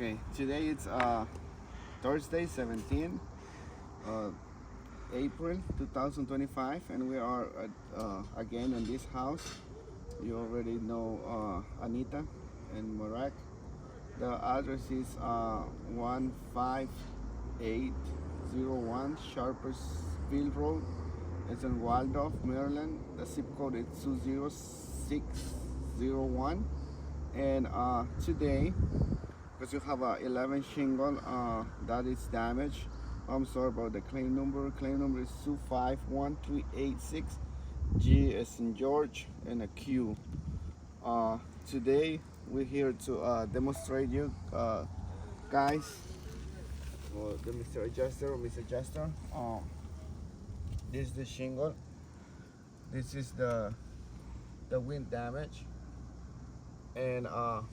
Okay, today it's Thursday, 17 uh, April 2025, and we are at, again in this house. You already know Anita and Marak. The address is 15801 Sharpersville Road. It's in Waldorf, Maryland. The zip code is 20601. And today, because you have a 11 shingle that is damaged. I'm sorry about the claim number. Claim number is 251386. G as in George and a Q. Today we're here to demonstrate you guys, or the Mr. Adjuster or Miss Adjuster. This is the shingle. This is the wind damage, and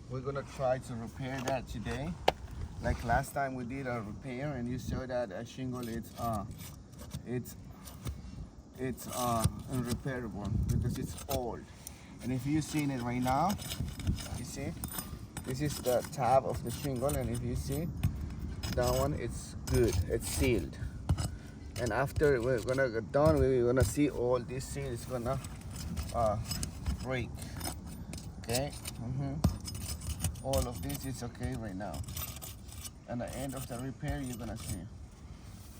we're gonna try to repair that today. Like last time we did a repair, and you saw that a shingle it's unrepairable because it's old. And if you've seen it right now, you see this is the tab of the shingle, and if you see that one, it's good, it's sealed. And after we're gonna get done, we're gonna see all this seal is gonna break. Okay, all of this is okay right now. And the end of the repair, you're gonna see.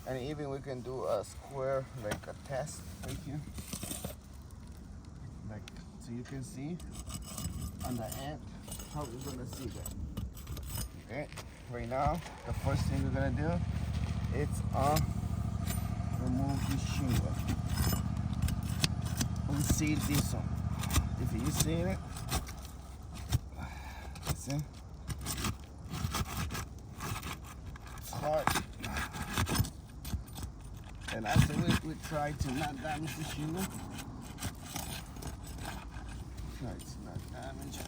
And even we can do a square, like a test right here. Like, so you can see on the end how we're gonna see that. Okay, right now, the first thing we're gonna do is remove this shingle. Unseal this one. If you see it, see? It's hard. And after we try to not damage the shingle. Try to not damage it.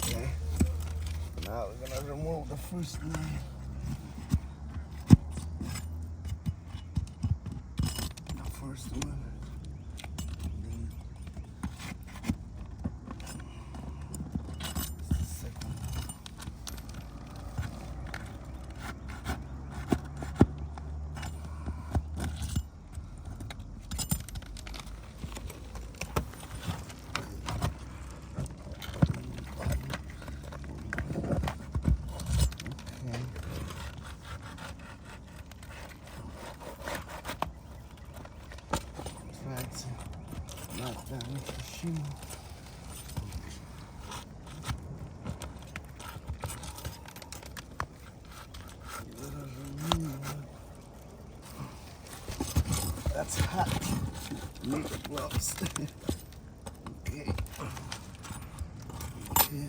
Okay. Now we're gonna remove the first line. The first one. Not damage the shingle. That's hot. Need the gloves. Okay. Okay.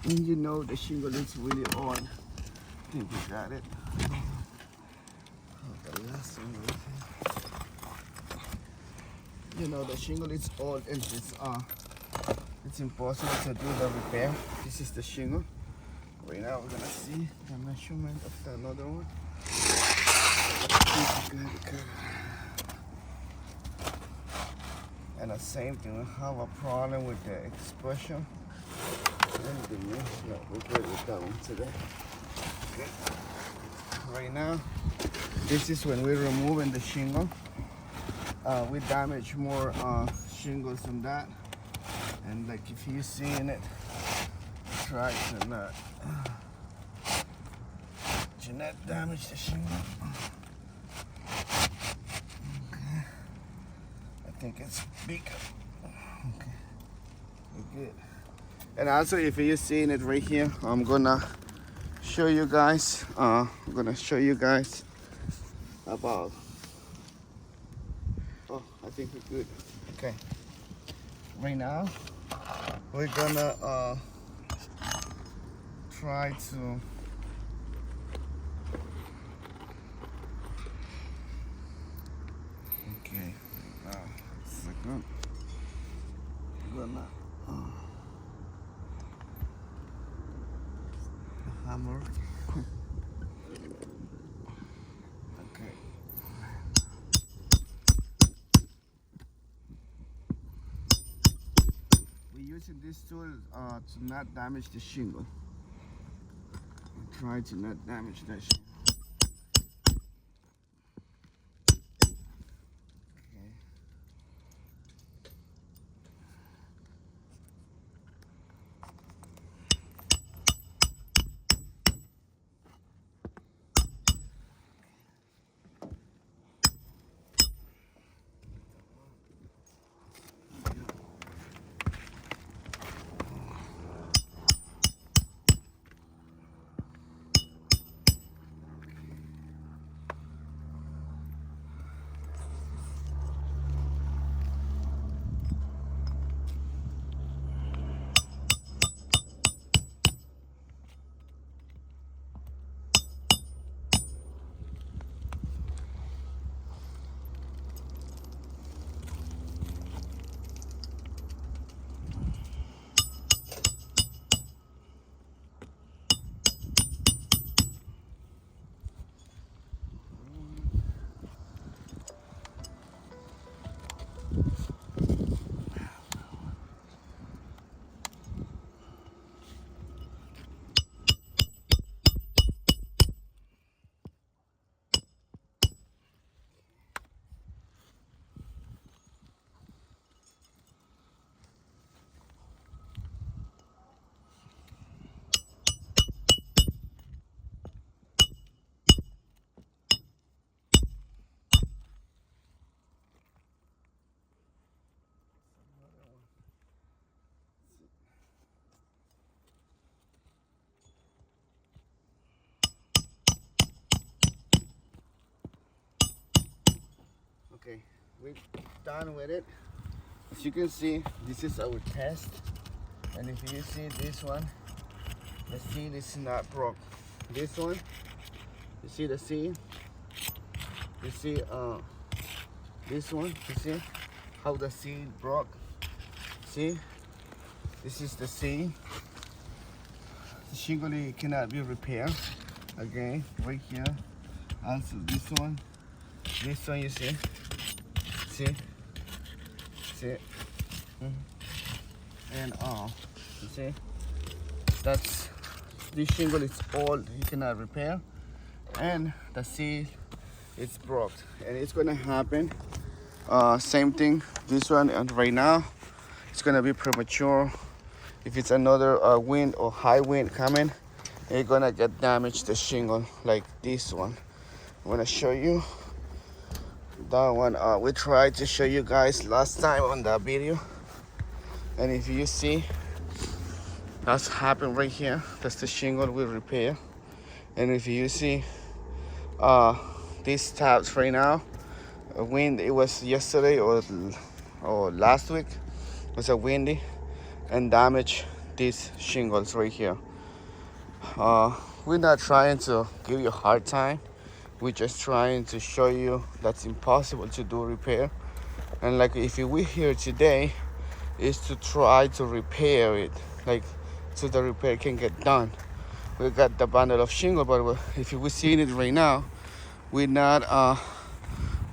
And you know the shingle is really old. I think we got it. Oh, the last one right here. You know the shingle is old, and it's impossible to do the repair. This is the shingle. Right now we're gonna see the measurement of the another one. And the same thing, we have a problem with the expression. No, we're good with that one today. Okay. Right now, this is when we're removing the shingle. We damage more shingles than that. And like if you're seeing it, try to not damage the shingle. Okay. I think it's big. Okay. We're good. And also, if you're seeing it right here, I'm gonna show you guys about. Oh, I think we're good. Okay. Right now, we're gonna try to okay. Second. We're gonna hammer. Okay. We're using this tool to not damage the shingle. Try to not damage that shingle. Okay. Okay, we're done with it. As you can see, this is our test. And if you see this one, the seal is not broke. This one, you see the seal? You see this one, you see how the seal broke? See? This is the seal. The shingle cannot be repaired. Again, right here. Also this one you see? See? And you see? That's this shingle is old, you cannot repair. And the seal it's broke. And it's gonna happen. Same thing, this one, and right now it's gonna be premature. If it's another wind or high wind coming, it's gonna get damaged the shingle like this one. I'm gonna show you that one. We tried to show you guys last time on that video, and if you see, that's happened right here. That's the shingle we repair. And if you see these tabs right now, wind, it was yesterday or last week, it was a windy and damaged these shingles right here. We're not trying to give you a hard time. We're just trying to show you that's impossible to do repair. And like if we're here today, is to try to repair it, like so the repair can get done. We got the bundle of shingle, but if we're seeing it right now, we're not,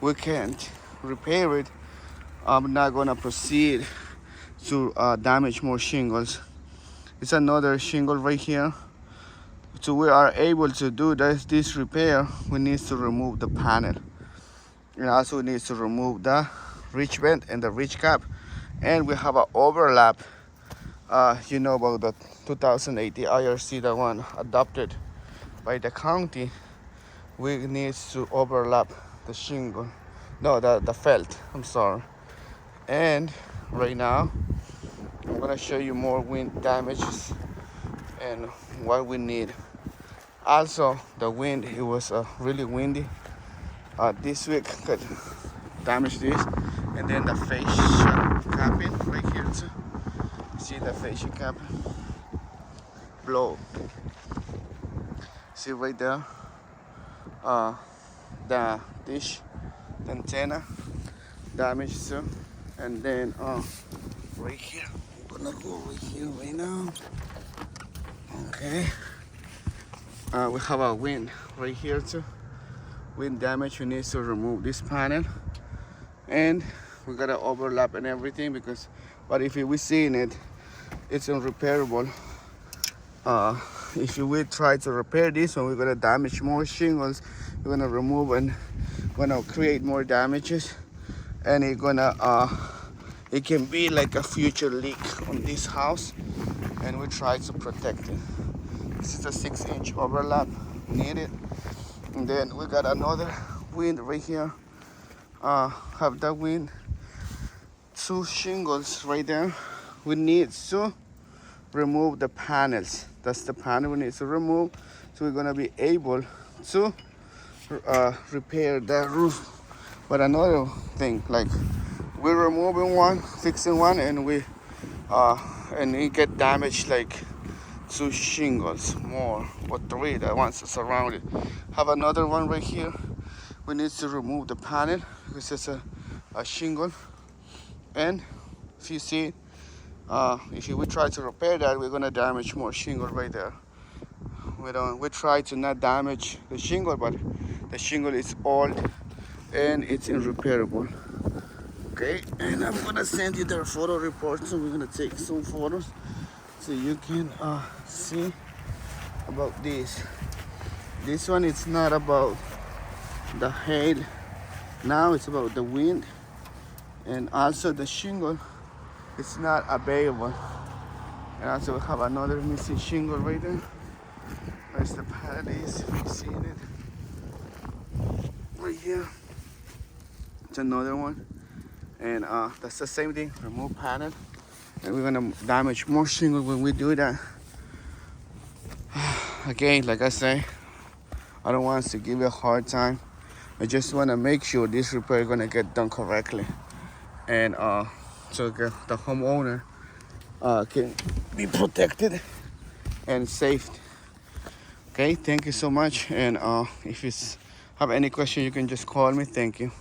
we can't repair it. I'm not gonna proceed to damage more shingles. It's another shingle right here. So we are able to do this repair. We need to remove the panel, and also we need to remove the ridge vent and the ridge cap, and we have an overlap. You know about the 2080 IRC, the one adopted by the county. We need to overlap the shingle, no, the felt, I'm sorry. And right now I'm gonna show you more wind damages and what we need. Also the wind, it was really windy, this week could damage this. And then the fascia capping right here too. See the fascia capping? Blow. See right there? The dish, the antenna damaged too. And then right here, I'm gonna go right here right now. Okay. We have a wind right here too. Wind damage. We need to remove this panel, and we gotta overlap and everything because, but if we seen it, it's unrepairable. If you will try to repair this one, we're gonna damage more shingles. We're gonna remove and gonna create more damages, and it it can be like a future leak on this house, and we try to protect it. This is a 6-inch overlap needed, and then we got another wind right here. Have that wind, 2 shingles right there. We need to remove the panels. That's the panel we need to remove, so we're gonna be able to repair that roof. But another thing, like we're removing one, fixing one, and and it get damaged like 2 shingles more, or 3 that ones surround it. Have another one right here. We need to remove the panel because it's a shingle, and if you see, if we try to repair that, we're gonna damage more shingle right there. We try to not damage the shingle, but the shingle is old and it's irreparable. Okay, and I'm gonna send you the photo report, so we're gonna take some photos so you can see about this. This one, it's not about the hail now, it's about the wind, and also the shingle, it's not available. And also we have another missing shingle right there. Where's the panel is, if you've seen it. Right here. It's another one. And that's the same thing, remove panel. And we're gonna damage more shingle when we do that. Again, like I say, I don't want to give you a hard time. I just wanna make sure this repair is gonna get done correctly. And so the homeowner can be protected and safe. Okay, thank you so much. And if you have any question, you can just call me. Thank you.